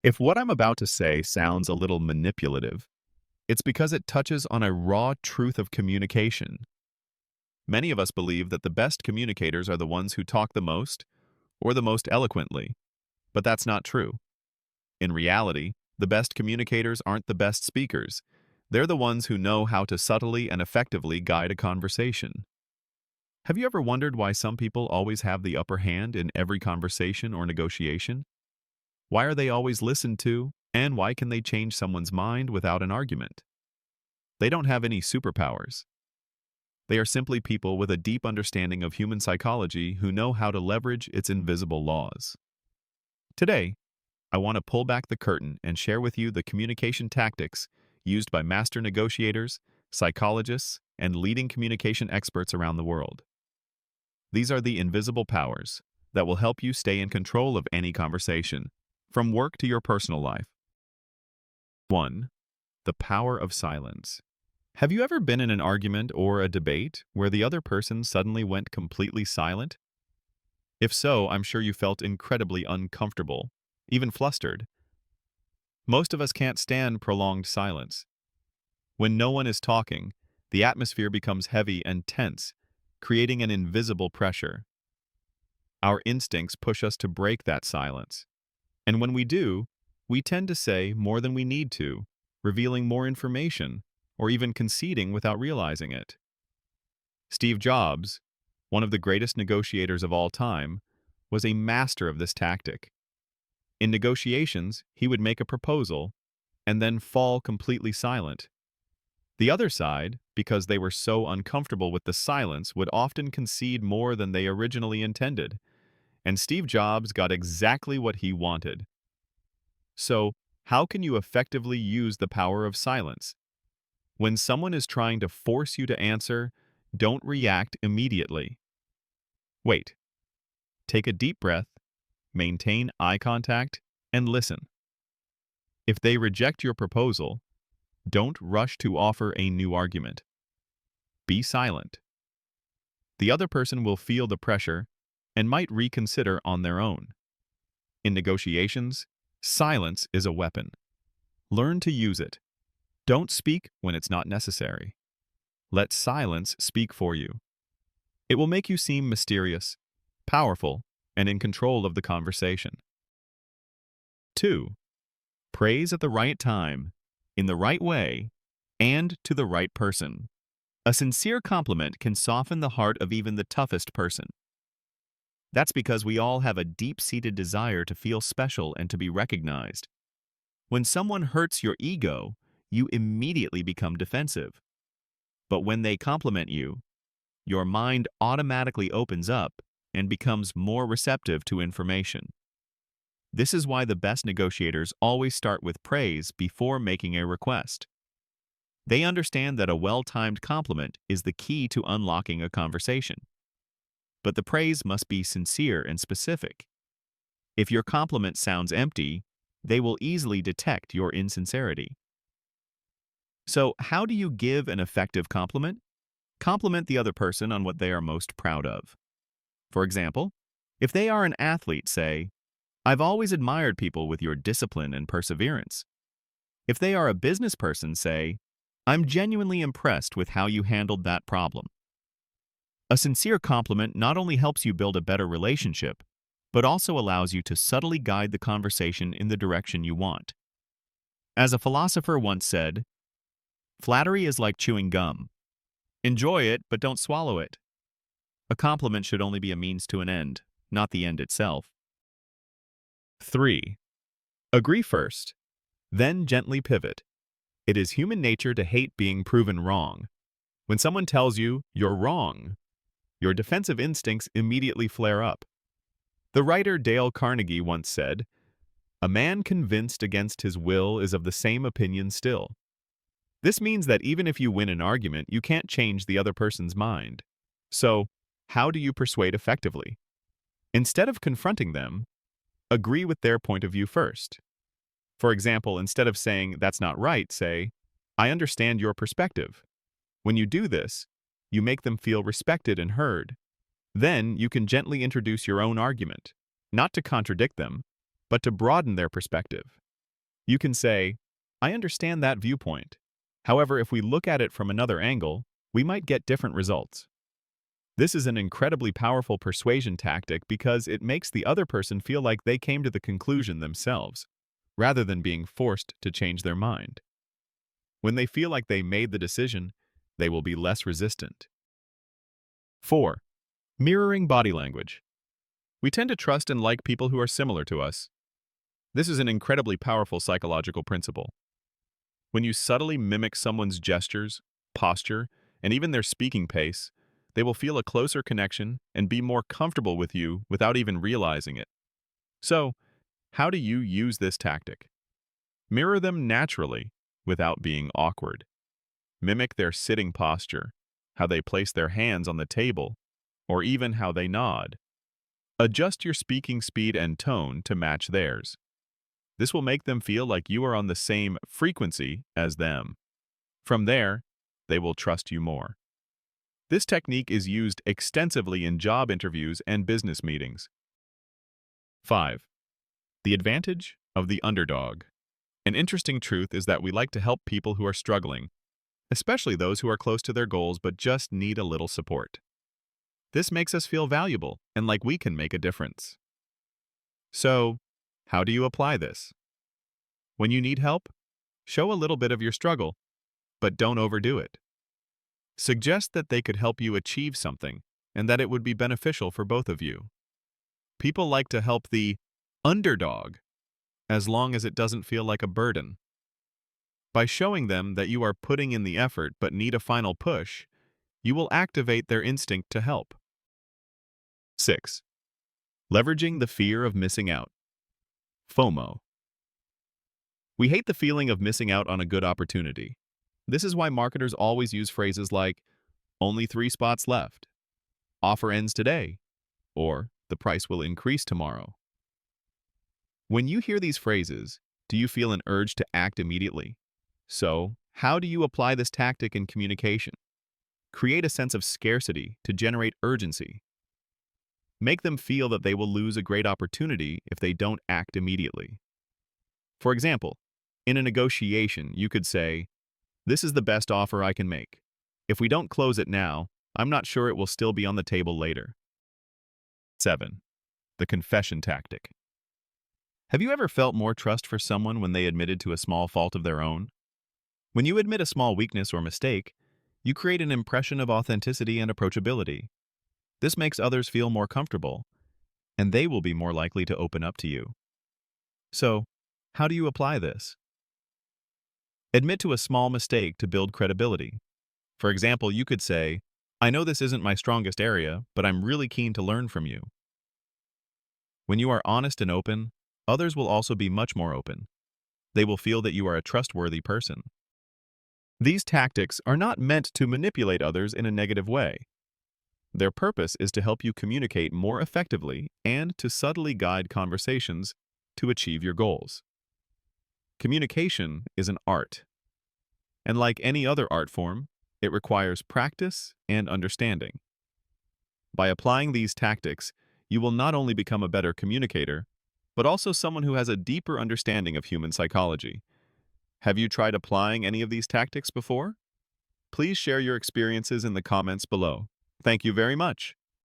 If what I'm about to say sounds a little manipulative, it's because it touches on a raw truth of communication. Many of us believe that the best communicators are the ones who talk the most or the most eloquently, but that's not true. In reality, the best communicators aren't the best speakers. They're the ones who know how to subtly and effectively guide a conversation. Have you ever wondered why some people always have the upper hand in every conversation or negotiation? Why are they always listened to, and why can they change someone's mind without an argument? They don't have any superpowers. They are simply people with a deep understanding of human psychology who know how to leverage its invisible laws. Today, I want to pull back the curtain and share with you the communication tactics used by master negotiators, psychologists, and leading communication experts around the world. These are the invisible powers that will help you stay in control of any conversation, from work to your personal life. 1. The power of silence. Have you ever been in an argument or a debate where the other person suddenly went completely silent? If so, I'm sure you felt incredibly uncomfortable, even flustered. Most of us can't stand prolonged silence. When no one is talking, the atmosphere becomes heavy and tense, creating an invisible pressure. Our instincts push us to break that silence. And when we do, we tend to say more than we need to, revealing more information, or even conceding without realizing it. Steve Jobs, one of the greatest negotiators of all time, was a master of this tactic. In negotiations, he would make a proposal and then fall completely silent. The other side, because they were so uncomfortable with the silence, would often concede more than they originally intended, and Steve Jobs got exactly what he wanted. So, how can you effectively use the power of silence? When someone is trying to force you to answer, don't react immediately. Wait. Take a deep breath, maintain eye contact, and listen. If they reject your proposal, don't rush to offer a new argument. Be silent. The other person will feel the pressure and might reconsider on their own. In negotiations, silence is a weapon. Learn to use it. Don't speak when it's not necessary. Let silence speak for you. It will make you seem mysterious, powerful, and in control of the conversation. 2. Praise at the right time, in the right way, and to the right person. A sincere compliment can soften the heart of even the toughest person. That's because we all have a deep-seated desire to feel special and to be recognized. When someone hurts your ego, you immediately become defensive. But when they compliment you, your mind automatically opens up and becomes more receptive to information. This is why the best negotiators always start with praise before making a request. They understand that a well-timed compliment is the key to unlocking a conversation. But the praise must be sincere and specific. If your compliment sounds empty, they will easily detect your insincerity. So, how do you give an effective compliment? Compliment the other person on what they are most proud of. For example, if they are an athlete, say, "I've always admired people with your discipline and perseverance." If they are a business person, say, "I'm genuinely impressed with how you handled that problem." A sincere compliment not only helps you build a better relationship, but also allows you to subtly guide the conversation in the direction you want. As a philosopher once said, "Flattery is like chewing gum. Enjoy it, but don't swallow it." A compliment should only be a means to an end, not the end itself. 3. Agree first, then gently pivot. It is human nature to hate being proven wrong. When someone tells you you're wrong, your defensive instincts immediately flare up. The writer Dale Carnegie once said, "A man convinced against his will is of the same opinion still." This means that even if you win an argument, you can't change the other person's mind. So, how do you persuade effectively? Instead of confronting them, agree with their point of view first. For example, instead of saying, "That's not right," say, "I understand your perspective." When you do this, you make them feel respected and heard. Then you can gently introduce your own argument, not to contradict them, but to broaden their perspective. You can say, I understand that viewpoint. However, if we look at it from another angle, we might get different results. This is an incredibly powerful persuasion tactic because it makes the other person feel like they came to the conclusion themselves, rather than being forced to change their mind. When they feel like they made the decision, they will be less resistant. 4. Mirroring body language. We tend to trust and like people who are similar to us. This is an incredibly powerful psychological principle. When you subtly mimic someone's gestures, posture, and even their speaking pace, they will feel a closer connection and be more comfortable with you without even realizing it. So, how do you use this tactic? Mirror them naturally without being awkward. Mimic their sitting posture, how they place their hands on the table, or even how they nod. Adjust your speaking speed and tone to match theirs. This will make them feel like you are on the same frequency as them. From there, they will trust you more. This technique is used extensively in job interviews and business meetings. 5. The advantage of the underdog. An interesting truth is that we like to help people who are struggling, especially those who are close to their goals but just need a little support. This makes us feel valuable and like we can make a difference. So, how do you apply this? When you need help, show a little bit of your struggle, but don't overdo it. Suggest that they could help you achieve something and that it would be beneficial for both of you. People like to help the underdog as long as it doesn't feel like a burden. By showing them that you are putting in the effort but need a final push, you will activate their instinct to help. 6. Leveraging the fear of missing out. FOMO. We hate the feeling of missing out on a good opportunity. This is why marketers always use phrases like, only 3 spots left, offer ends today, or the price will increase tomorrow. When you hear these phrases, do you feel an urge to act immediately? So, how do you apply this tactic in communication? Create a sense of scarcity to generate urgency. Make them feel that they will lose a great opportunity if they don't act immediately. For example, in a negotiation, you could say, this is the best offer I can make. If we don't close it now, I'm not sure it will still be on the table later. 7. The confession tactic. Have you ever felt more trust for someone when they admitted to a small fault of their own? When you admit a small weakness or mistake, you create an impression of authenticity and approachability. This makes others feel more comfortable, and they will be more likely to open up to you. So, how do you apply this? Admit to a small mistake to build credibility. For example, you could say, I know this isn't my strongest area, but I'm really keen to learn from you. When you are honest and open, others will also be much more open. They will feel that you are a trustworthy person. These tactics are not meant to manipulate others in a negative way. Their purpose is to help you communicate more effectively and to subtly guide conversations to achieve your goals. Communication is an art, and like any other art form, it requires practice and understanding. By applying these tactics, you will not only become a better communicator, but also someone who has a deeper understanding of human psychology. Have you tried applying any of these tactics before? Please share your experiences in the comments below. Thank you very much.